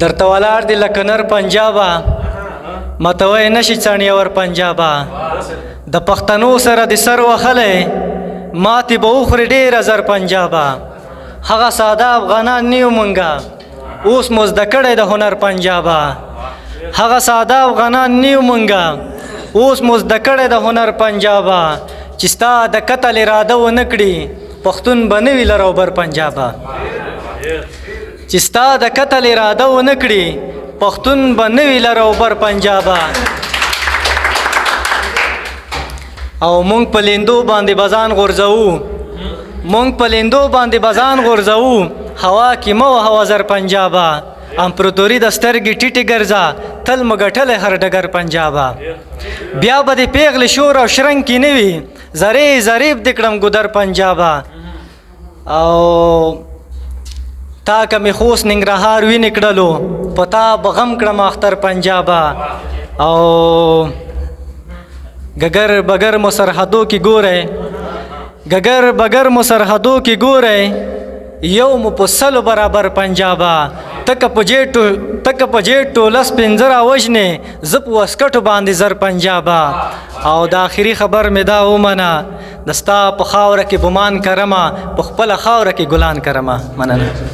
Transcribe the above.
درته ولاړ دی لکه نر پنجابه ماته وایې نشي څڼې ور پنجابه د پښتنو سره د سر وهلی ماتې به وخورې ډېره زر پنجابه هغه ساده افغانان نه یو مونږه اوس مو زده کړی د هنر پنجابه هغه ساده افغانان نه یو مونږه اوس مو زده کړی د هنر پنجابه چې ستا د قتل اراده ونه کړي پښتون به نه وي لروبر پنجابه چې ستا د قتل اراده ونه کړي پښتون به نه وي لروبر پنجابه او مونږ په لیندو باندې بزان غورځوو مونږ په لیندو باندې بزان غورځوو هوا کې مه وهه وزر پنجابه امپراتوري د سترګې ټیټې ګرځه تل مو ګټلی هر ډګر پنجابه بیا به د پیغلې شور او شرنګ کې نه وي زرې ظریف دې کړم ګودر پنجابه او تا که مې خوست ننګرهار وینې کړلو په تا به غم کړم اختر پنجابه او گگر بگر مو سرحدو کې ګورئ گگر بگر مو سرحدو کې ګورئ یو مو په سلو برابر پنجابه تکه په جیټ ټولس پنځه راوژنې زه په واسکټو باندې زر پنجابه او د آخري خبر مې دا ومنه د ستا په خاوره کې ګمان کرمه په خپله خاوره کې ګلان کرمه مننه